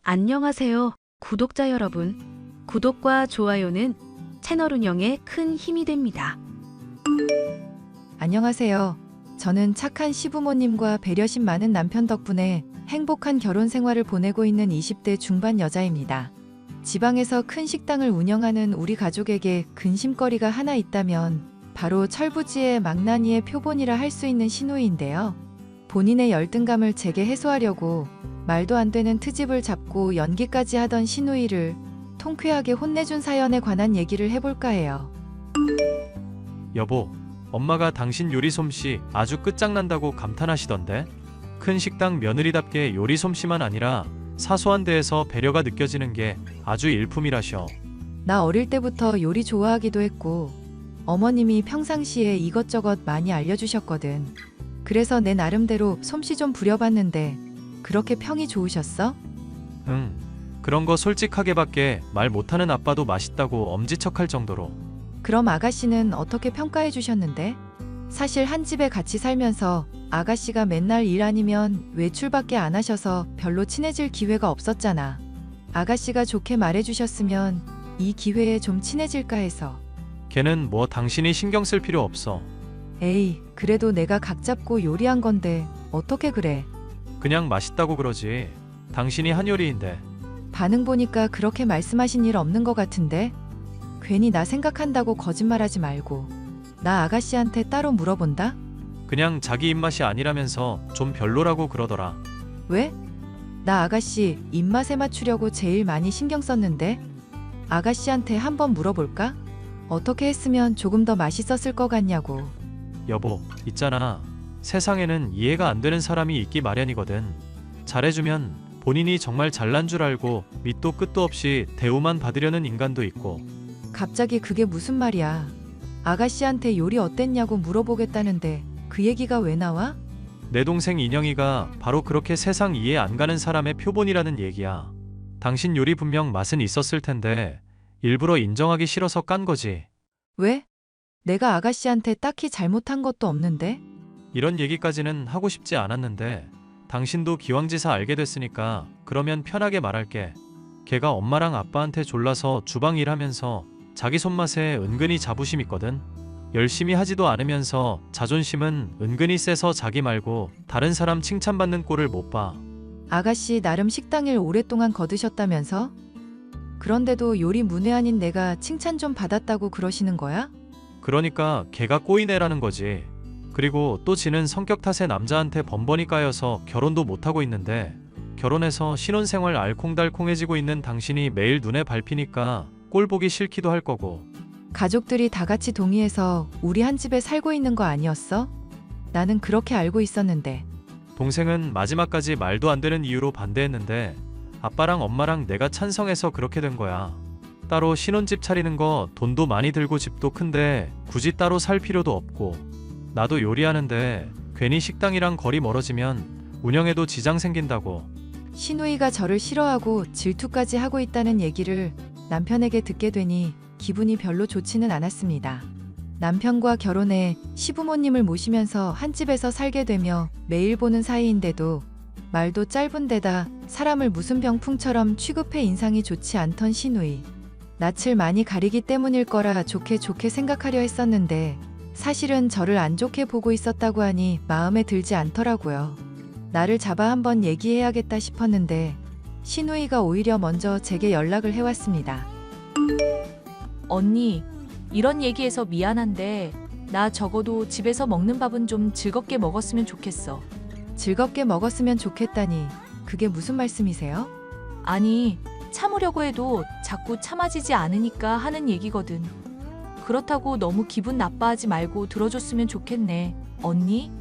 안녕하세요, 구독자 여러분. 구독과 좋아요는 채널 운영에 큰 힘이 됩니다. 안녕하세요. 저는 착한 시부모님과 배려심 많은 남편 덕분에 행복한 결혼 생활을 보내고 있는 20대 중반 여자입니다. 지방에서 큰 식당을 운영하는 우리 가족에게 근심거리가 하나 있다면 바로 철부지의 망나니의 표본이라 할 수 있는 시누이인데요. 본인의 열등감을 제게 해소하려고 말도 안 되는 트집을 잡고 연기까지 하던 시누이를 통쾌하게 혼내준 사연에 관한 얘기를 해볼까 해요. 여보, 엄마가 당신 요리 솜씨 아주 끝장난다고 감탄하시던데? 큰 식당 며느리답게 요리 솜씨만 아니라 사소한 데에서 배려가 느껴지는 게 아주 일품이라셔. 나 어릴 때부터 요리 좋아하기도 했고 어머님이 평상시에 이것저것 많이 알려주셨거든. 그래서 내 나름대로 솜씨 좀 부려봤는데 그렇게 평이 좋으셨어? 응, 그런 거 솔직하게밖에 말 못하는 아빠도 맛있다고 엄지척할 정도로. 그럼 아가씨는 어떻게 평가해 주셨는데? 사실 한 집에 같이 살면서 아가씨가 맨날 일 아니면 외출밖에 안 하셔서 별로 친해질 기회가 없었잖아. 아가씨가 좋게 말해 주셨으면 이 기회에 좀 친해질까 해서. 걔는 뭐 당신이 신경 쓸 필요 없어. 에이, 그래도 내가 각 잡고 요리한 건데 어떻게 그래? 그냥 맛있다고 그러지. 당신이 한 요리인데. 반응 보니까 그렇게 말씀하신 일 없는 것 같은데? 괜히 나 생각한다고 거짓말하지 말고. 나 아가씨한테 따로 물어본다? 그냥 자기 입맛이 아니라면서 좀 별로라고 그러더라. 왜? 나 아가씨 입맛에 맞추려고 제일 많이 신경 썼는데? 아가씨한테 한번 물어볼까? 어떻게 했으면 조금 더 맛있었을 것 같냐고. 여보, 있잖아. 세상에는 이해가 안 되는 사람이 있기 마련이거든. 잘해주면 본인이 정말 잘난 줄 알고 밑도 끝도 없이 대우만 받으려는 인간도 있고. 갑자기 그게 무슨 말이야. 아가씨한테 요리 어땠냐고 물어보겠다는데 그 얘기가 왜 나와? 내 동생 인영이가 바로 그렇게 세상 이해 안 가는 사람의 표본이라는 얘기야. 당신 요리 분명 맛은 있었을 텐데 일부러 인정하기 싫어서 깐 거지. 왜? 내가 아가씨한테 딱히 잘못한 것도 없는데? 이런 얘기까지는 하고 싶지 않았는데 당신도 기왕지사 알게 됐으니까 그러면 편하게 말할게. 걔가 엄마랑 아빠한테 졸라서 주방 일하면서 자기 손맛에 은근히 자부심 있거든. 열심히 하지도 않으면서 자존심은 은근히 세서 자기 말고 다른 사람 칭찬받는 꼴을 못 봐. 아가씨 나름 식당일 오랫동안 거드셨다면서? 그런데도 요리 문외한인 내가 칭찬 좀 받았다고 그러시는 거야? 그러니까 걔가 꼬이네라는 거지. 그리고 또 지는 성격 탓에 남자한테 번번이 까여서 결혼도 못하고 있는데 결혼해서 신혼생활 알콩달콩해지고 있는 당신이 매일 눈에 밟히니까 꼴 보기 싫기도 할 거고. 가족들이 다 같이 동의해서 우리 한 집에 살고 있는 거 아니었어? 나는 그렇게 알고 있었는데. 동생은 마지막까지 말도 안 되는 이유로 반대했는데 아빠랑 엄마랑 내가 찬성해서 그렇게 된 거야. 따로 신혼집 차리는 거 돈도 많이 들고 집도 큰데 굳이 따로 살 필요도 없고. 나도 요리하는데 괜히 식당이랑 거리 멀어지면 운영에도 지장 생긴다고. 시누이가 저를 싫어하고 질투까지 하고 있다는 얘기를 남편에게 듣게 되니 기분이 별로 좋지는 않았습니다. 남편과 결혼해 시부모님을 모시면서 한 집에서 살게 되며 매일 보는 사이인데도 말도 짧은 데다 사람을 무슨 병풍처럼 취급해 인상이 좋지 않던 시누이. 낯을 많이 가리기 때문일 거라 좋게 생각하려 했었는데 사실은 저를 안 좋게 보고 있었다고 하니 마음에 들지 않더라고요. 나를 잡아 한번 얘기해야겠다 싶었는데 시누이가 오히려 먼저 제게 연락을 해왔습니다. 언니, 이런 얘기해서 미안한데 나 적어도 집에서 먹는 밥은 좀 즐겁게 먹었으면 좋겠어. 즐겁게 먹었으면 좋겠다니 그게 무슨 말씀이세요? 아니, 참으려고 해도 자꾸 참아지지 않으니까 하는 얘기거든. 그렇다고 너무 기분 나빠하지 말고 들어줬으면 좋겠네. 언니?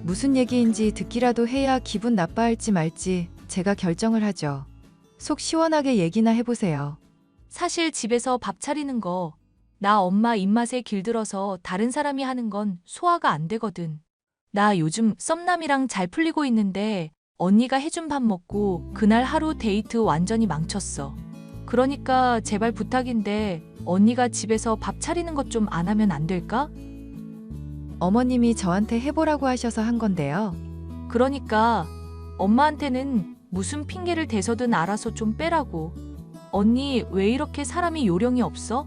무슨 얘기인지 듣기라도 해야 기분 나빠할지 말지 제가 결정을 하죠. 속 시원하게 얘기나 해보세요. 사실 집에서 밥 차리는 거 나 엄마 입맛에 길들어서 다른 사람이 하는 건 소화가 안 되거든. 나 요즘 썸남이랑 잘 풀리고 있는데 언니가 해준 밥 먹고 그날 하루 데이트 완전히 망쳤어. 그러니까 제발 부탁인데 언니가 집에서 밥 차리는 것 좀 안 하면 안 될까? 어머님이 저한테 해보라고 하셔서 한 건데요. 그러니까 엄마한테는 무슨 핑계를 대서든 알아서 좀 빼라고. 언니, 왜 이렇게 사람이 요령이 없어?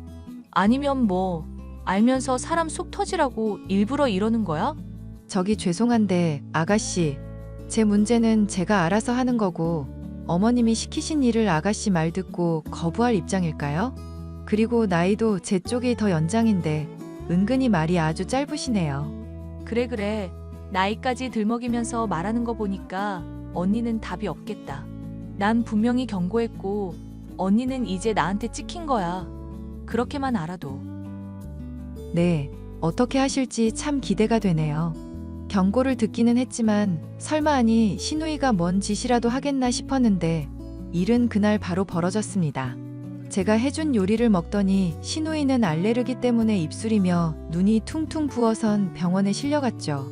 아니면 뭐, 알면서 사람 속 터지라고 일부러 이러는 거야? 저기 죄송한데 아가씨, 제 문제는 제가 알아서 하는 거고 어머님이 시키신 일을 아가씨 말 듣고 거부할 입장일까요? 그리고 나이도 제 쪽이 더 연장인데 은근히 말이 아주 짧으시네요. 그래. 나이까지 들먹이면서 말하는 거 보니까 언니는 답이 없겠다. 난 분명히 경고했고 언니는 이제 나한테 찍힌 거야. 그렇게만 알아도. 네, 어떻게 하실지 참 기대가 되네요. 경고를 듣기는 했지만 설마 아니 시누이가 뭔 짓이라도 하겠나 싶었는데 일은 그날 바로 벌어졌습니다. 제가 해준 요리를 먹더니 시누이는 알레르기 때문에 입술이며 눈이 퉁퉁 부어선 병원에 실려갔죠.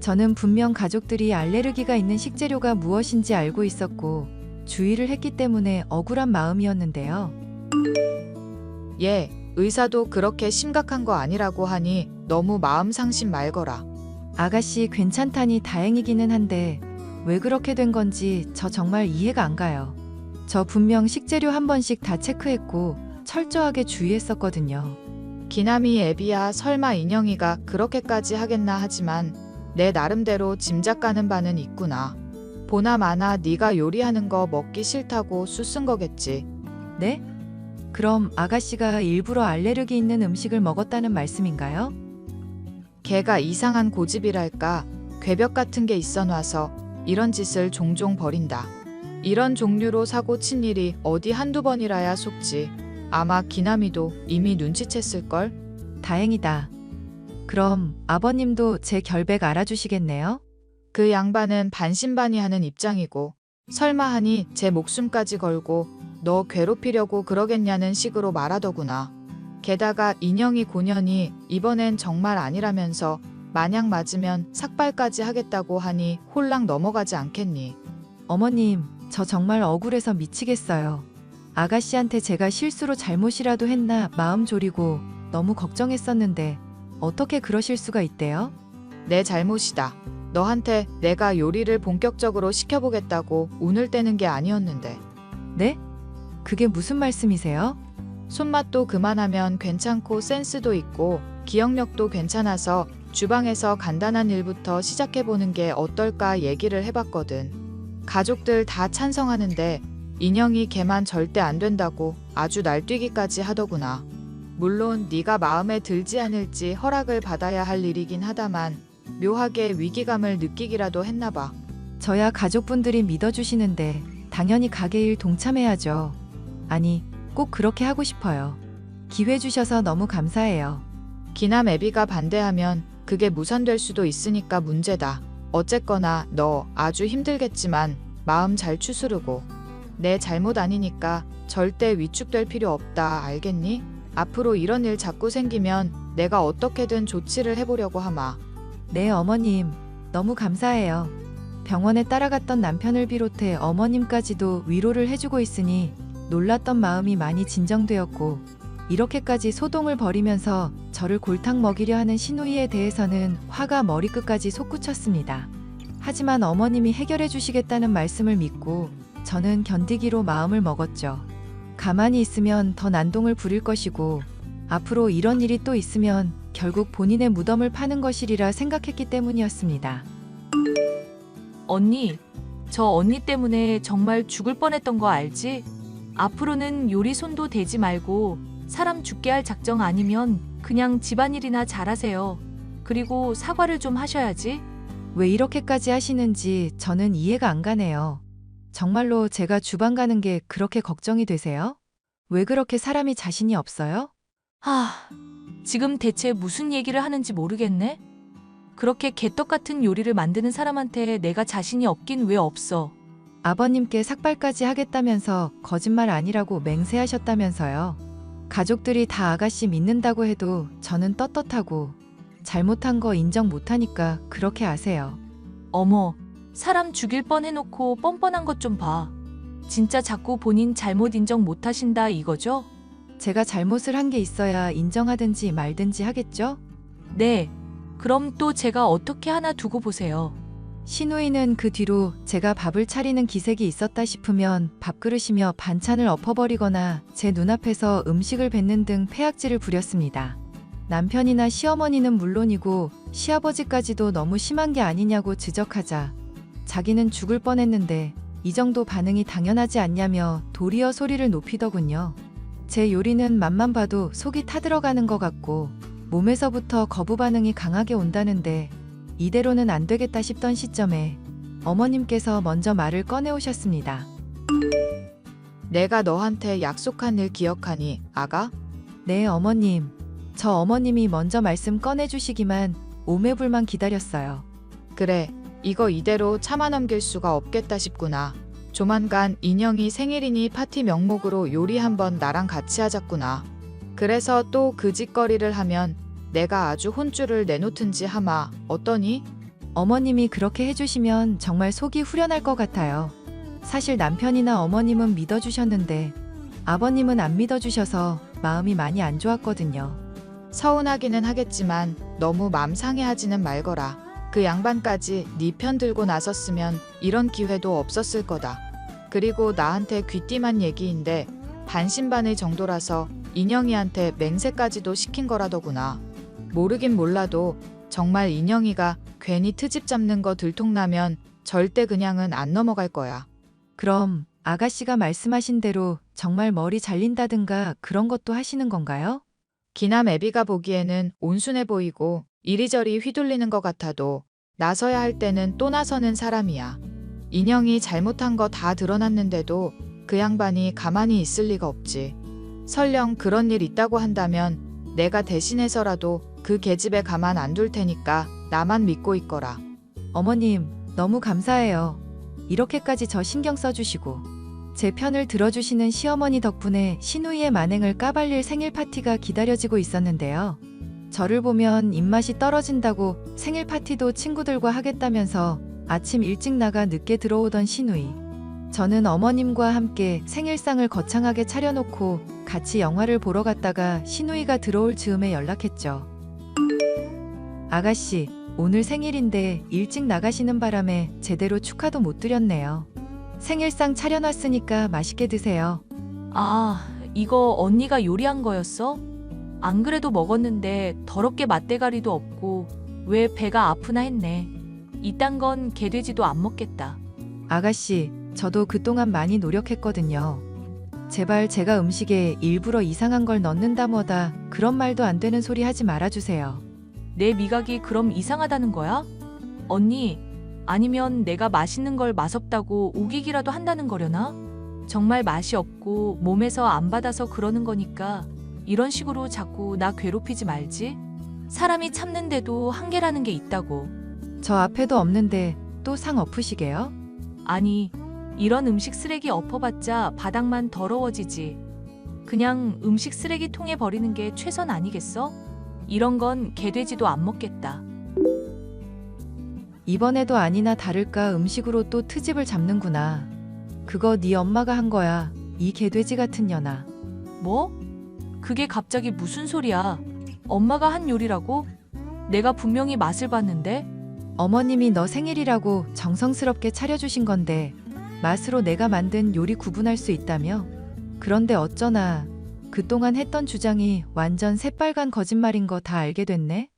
저는 분명 가족들이 알레르기가 있는 식재료가 무엇인지 알고 있었고 주의를 했기 때문에 억울한 마음이었는데요. 예, 의사도 그렇게 심각한 거 아니라고 하니 너무 마음 상심 말거라. 아가씨 괜찮다니 다행이기는 한데 왜 그렇게 된 건지 저 정말 이해가 안 가요. 저 분명 식재료 한 번씩 다 체크했고 철저하게 주의했었거든요. 기남이 애비야 설마 인영이가 그렇게까지 하겠나 하지만 내 나름대로 짐작가는 바는 있구나. 보나마나 네가 요리하는 거 먹기 싫다고 수쓴 거겠지. 네? 그럼 아가씨가 일부러 알레르기 있는 음식을 먹었다는 말씀인가요? 걔가 이상한 고집이랄까 궤벽 같은 게 있어 놔서 이런 짓을 종종 벌인다. 이런 종류로 사고 친 일이 어디 한두 번이라야 속지. 아마 기남이도 이미 눈치챘을걸? 다행이다. 그럼 아버님도 제 결백 알아주시겠네요? 그 양반은 반신반의하는 입장이고 설마 하니 제 목숨까지 걸고 너 괴롭히려고 그러겠냐는 식으로 말하더구나. 게다가 인영이 고년이 이번엔 정말 아니라면서 마냥 맞으면 삭발까지 하겠다고 하니 홀랑 넘어가지 않겠니? 어머님, 저 정말 억울해서 미치겠어요. 아가씨한테 제가 실수로 잘못이라도 했나 마음 졸이고 너무 걱정했었는데 어떻게 그러실 수가 있대요? 내 잘못이다. 너한테 내가 요리를 본격적으로 시켜보겠다고 운을 떼는 게 아니었는데. 네? 그게 무슨 말씀이세요? 손맛도 그만하면 괜찮고 센스도 있고 기억력도 괜찮아서 주방에서 간단한 일부터 시작해보는 게 어떨까 얘기를 해봤거든. 가족들 다 찬성하는데 인영이 걔만 절대 안 된다고 아주 날뛰기까지 하더구나. 물론 네가 마음에 들지 않을지 허락을 받아야 할 일이긴 하다만 묘하게 위기감을 느끼기라도 했나봐. 저야 가족분들이 믿어주시는데 당연히 가게 일 동참해야죠. 아니, 꼭 그렇게 하고 싶어요. 기회 주셔서 너무 감사해요. 기남 애비가 반대하면 그게 무산될 수도 있으니까 문제다. 어쨌거나 너 아주 힘들겠지만 마음 잘 추스르고. 내 잘못 아니니까 절대 위축될 필요 없다. 알겠니? 앞으로 이런 일 자꾸 생기면 내가 어떻게든 조치를 해보려고 하마. 네, 어머님. 너무 감사해요. 병원에 따라갔던 남편을 비롯해 어머님까지도 위로를 해주고 있으니 놀랐던 마음이 많이 진정되었고 이렇게까지 소동을 벌이면서 저를 골탕 먹이려 하는 시누이에 대해서는 화가 머리끝까지 솟구쳤습니다. 하지만 어머님이 해결해 주시겠다는 말씀을 믿고 저는 견디기로 마음을 먹었죠. 가만히 있으면 더 난동을 부릴 것이고 앞으로 이런 일이 또 있으면 결국 본인의 무덤을 파는 것이리라 생각했기 때문이었습니다. 언니, 저 언니 때문에 정말 죽을 뻔했던 거 알지? 앞으로는 요리 손도 대지 말고 사람 죽게 할 작정 아니면 그냥 집안일이나 잘하세요. 그리고 사과를 좀 하셔야지. 왜 이렇게까지 하시는지 저는 이해가 안 가네요. 정말로 제가 주방 가는 게 그렇게 걱정이 되세요? 왜 그렇게 사람이 자신이 없어요? 지금 대체 무슨 얘기를 하는지 모르겠네? 그렇게 개떡 같은 요리를 만드는 사람한테 내가 자신이 없긴 왜 없어? 아버님께 삭발까지 하겠다면서 거짓말 아니라고 맹세하셨다면서요. 가족들이 다 아가씨 믿는다고 해도 저는 떳떳하고 잘못한 거 인정 못하니까 그렇게 아세요. 어머, 사람 죽일 뻔 해놓고 뻔뻔한 것 좀 봐. 진짜 자꾸 본인 잘못 인정 못하신다 이거죠? 제가 잘못을 한 게 있어야 인정하든지 말든지 하겠죠? 네. 그럼 또 제가 어떻게 하나 두고 보세요. 시누이는 그 뒤로 제가 밥을 차리는 기색이 있었다 싶으면 밥그릇이며 반찬을 엎어버리거나 제 눈앞에서 음식을 뱉는 등 패악질을 부렸습니다. 남편이나 시어머니는 물론이고 시아버지까지도 너무 심한 게 아니냐고 지적하자 자기는 죽을 뻔했는데 이 정도 반응이 당연하지 않냐며 도리어 소리를 높이더군요. 제 요리는 맛만 봐도 속이 타들어가는 것 같고 몸에서부터 거부 반응이 강하게 온다는데 이대로는 안 되겠다 싶던 시점에 어머님께서 먼저 말을 꺼내오셨습니다. 내가 너한테 약속한 일 기억하니, 아가? 네, 어머님. 저 어머님이 먼저 말씀 꺼내주시기만 오매불만 기다렸어요. 그래, 이거 이대로 참아 넘길 수가 없겠다 싶구나. 조만간 인영이 생일이니 파티 명목으로 요리 한번 나랑 같이 하자꾸나. 그래서 또 그 짓거리를 하면 내가 아주 혼쭐을 내놓든지 하마. 어떠니? 어머님이 그렇게 해주시면 정말 속이 후련할 것 같아요. 사실 남편이나 어머님은 믿어주셨는데 아버님은 안 믿어주셔서 마음이 많이 안 좋았거든요. 서운하기는 하겠지만 너무 맘 상해하지는 말거라. 그 양반까지 네 편 들고 나섰으면 이런 기회도 없었을 거다. 그리고 나한테 귀띔한 얘기인데 반신반의 정도라서 인영이한테 맹세까지도 시킨 거라더구나. 모르긴 몰라도 정말 인영이가 괜히 트집 잡는 거 들통나면 절대 그냥은 안 넘어갈 거야. 그럼 아가씨가 말씀하신 대로 정말 머리 잘린다든가 그런 것도 하시는 건가요? 기남 애비가 보기에는 온순해 보이고 이리저리 휘둘리는 것 같아도 나서야 할 때는 또 나서는 사람이야. 인영이 잘못한 거 다 드러났는데도 그 양반이 가만히 있을 리가 없지. 설령 그런 일 있다고 한다면 내가 대신해서라도 그 계집애 가만 안 둘 테니까 나만 믿고 있거라. 어머님, 너무 감사해요. 이렇게까지 저 신경 써주시고 제 편을 들어주시는 시어머니 덕분에 시누이의 만행을 까발릴 생일 파티가 기다려지고 있었는데요. 저를 보면 입맛이 떨어진다고 생일 파티도 친구들과 하겠다면서 아침 일찍 나가 늦게 들어오던 시누이. 저는 어머님과 함께 생일상을 거창하게 차려놓고 같이 영화를 보러 갔다가 시누이가 들어올 즈음에 연락했죠. 아가씨, 오늘 생일인데 일찍 나가시는 바람에 제대로 축하도 못 드렸네요. 생일상 차려놨으니까 맛있게 드세요. 아, 이거 언니가 요리한 거였어? 안 그래도 먹었는데 더럽게 맛대가리도 없고 왜 배가 아프나 했네. 이딴 건 개돼지도 안 먹겠다. 아가씨, 저도 그동안 많이 노력했거든요. 제발 제가 음식에 일부러 이상한 걸 넣는다 뭐다 그런 말도 안 되는 소리 하지 말아주세요. 내 미각이 그럼 이상하다는 거야? 언니, 아니면 내가 맛있는 걸 맛없다고 우기기라도 한다는 거려나? 정말 맛이 없고 몸에서 안 받아서 그러는 거니까 이런 식으로 자꾸 나 괴롭히지 말지? 사람이 참는데도 한계라는 게 있다고. 저 앞에도 없는데 또 상 엎으시게요? 아니, 이런 음식 쓰레기 엎어봤자 바닥만 더러워지지. 그냥 음식 쓰레기통에 버리는 게 최선 아니겠어? 이런 건 개돼지도 안 먹겠다. 이번에도 아니나 다를까 음식으로 또 트집을 잡는구나. 그거 네 엄마가 한 거야. 이 개돼지 같은 년아. 뭐? 그게 갑자기 무슨 소리야? 엄마가 한 요리라고? 내가 분명히 맛을 봤는데? 어머님이 너 생일이라고 정성스럽게 차려주신 건데 맛으로 내가 만든 요리 구분할 수 있다며? 그런데 어쩌나 그동안 했던 주장이 완전 새빨간 거짓말인 거 다 알게 됐네?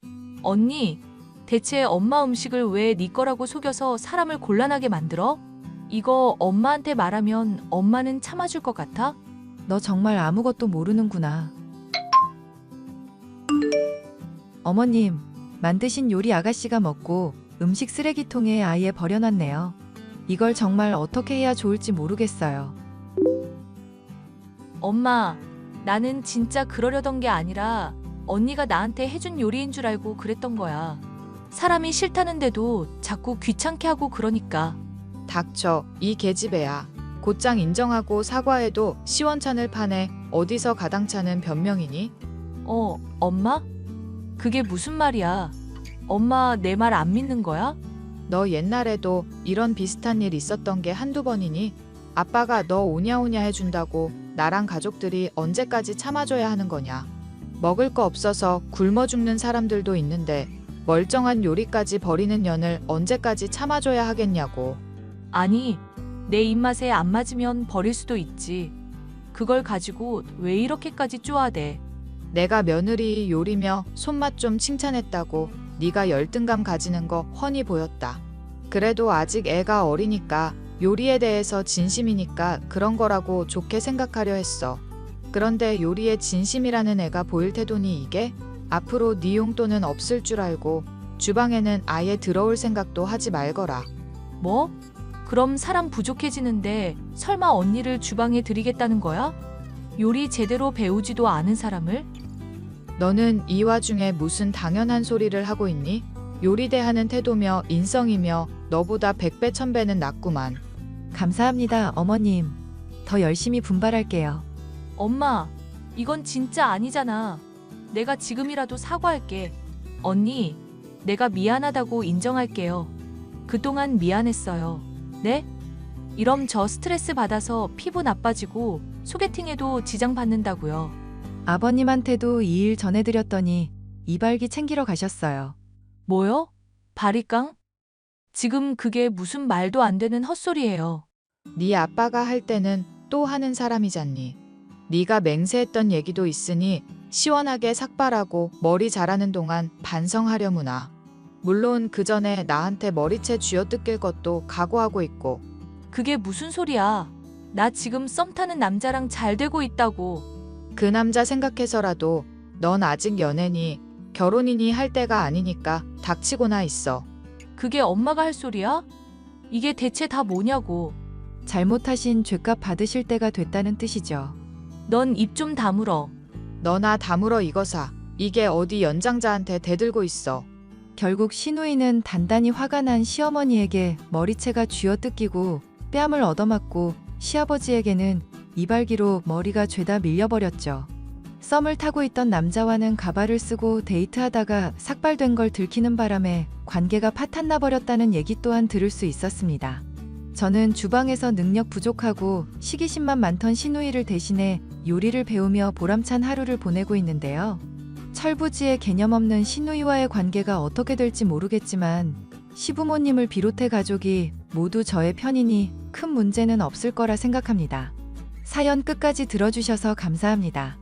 언니, 대체 엄마 음식을 왜 네 거라고 속여서 사람을 곤란하게 만들어? 이거 엄마한테 말하면 엄마는 참아줄 것 같아? 너 정말 아무것도 모르는구나. 어머님, 만드신 요리 아가씨가 먹고 음식 쓰레기통에 아예 버려놨네요. 이걸 정말 어떻게 해야 좋을지 모르겠어요. 엄마, 나는 진짜 그러려던 게 아니라 언니가 나한테 해준 요리인 줄 알고 그랬던 거야. 사람이 싫다는데도 자꾸 귀찮게 하고 그러니까. 닥쳐, 이 계집애야. 곧장 인정하고 사과해도 시원찮을 판에 어디서 가당차는 변명이니? 엄마? 그게 무슨 말이야? 엄마 내 말 안 믿는 거야? 너 옛날에도 이런 비슷한 일 있었던 게 한두 번이니? 아빠가 너 오냐오냐 해준다고 나랑 가족들이 언제까지 참아줘야 하는 거냐? 먹을 거 없어서 굶어 죽는 사람들도 있는데 멀쩡한 요리까지 버리는 년을 언제까지 참아줘야 하겠냐고. 아니, 내 입맛에 안 맞으면 버릴 수도 있지. 그걸 가지고 왜 이렇게까지 쪼아대? 내가 며느리 요리며 손맛 좀 칭찬했다고 네가 열등감 가지는 거 훤히 보였다. 그래도 아직 애가 어리니까 요리에 대해서 진심이니까 그런 거라고 좋게 생각하려 했어. 그런데 요리에 진심이라는 애가 보일 태도니 이게? 앞으로 네 용돈은 없을 줄 알고 주방에는 아예 들어올 생각도 하지 말거라. 뭐? 그럼 사람 부족해지는데 설마 언니를 주방에 들이겠다는 거야? 요리 제대로 배우지도 않은 사람을? 너는 이 와중에 무슨 당연한 소리를 하고 있니? 요리 대하는 태도며 인성이며 너보다 100배 1000배는 낫구만. 감사합니다, 어머님. 더 열심히 분발할게요. 엄마, 이건 진짜 아니잖아. 내가 지금이라도 사과할게. 언니, 내가 미안하다고 인정할게요. 그동안 미안했어요. 네? 이럼 저 스트레스 받아서 피부 나빠지고 소개팅에도 지장 받는다고요. 아버님한테도 이 일 전해드렸더니 이발기 챙기러 가셨어요. 뭐요? 바리깡? 지금 그게 무슨 말도 안 되는 헛소리예요. 네 아빠가 할 때는 또 하는 사람이잖니. 네가 맹세했던 얘기도 있으니 시원하게 삭발하고 머리 자라는 동안 반성하려무나. 물론 그 전에 나한테 머리채 쥐어뜯길 것도 각오하고 있고. 그게 무슨 소리야? 나 지금 썸 타는 남자랑 잘 되고 있다고. 그 남자 생각해서라도 넌 아직 연애니 결혼이니 할 때가 아니니까 닥치고나 있어. 그게 엄마가 할 소리야? 이게 대체 다 뭐냐고. 잘못하신 죄값 받으실 때가 됐다는 뜻이죠. 넌 입 좀 다물어. 너나 다물어 이거사. 이게 어디 연장자한테 대들고 있어. 결국 신우이는 단단히 화가 난 시어머니에게 머리채가 쥐어뜯기고 뺨을 얻어맞고 시아버지에게는 이발기로 머리가 죄다 밀려버렸죠. 썸을 타고 있던 남자와는 가발을 쓰고 데이트하다가 삭발된 걸 들키는 바람에 관계가 파탄나 버렸다는 얘기 또한 들을 수 있었습니다. 저는 주방에서 능력 부족하고 시기심만 많던 시누이를 대신해 요리를 배우며 보람찬 하루를 보내고 있는데요. 철부지의 개념 없는 시누이와의 관계가 어떻게 될지 모르겠지만 시부모님을 비롯해 가족이 모두 저의 편이니 큰 문제는 없을 거라 생각합니다. 사연 끝까지 들어주셔서 감사합니다.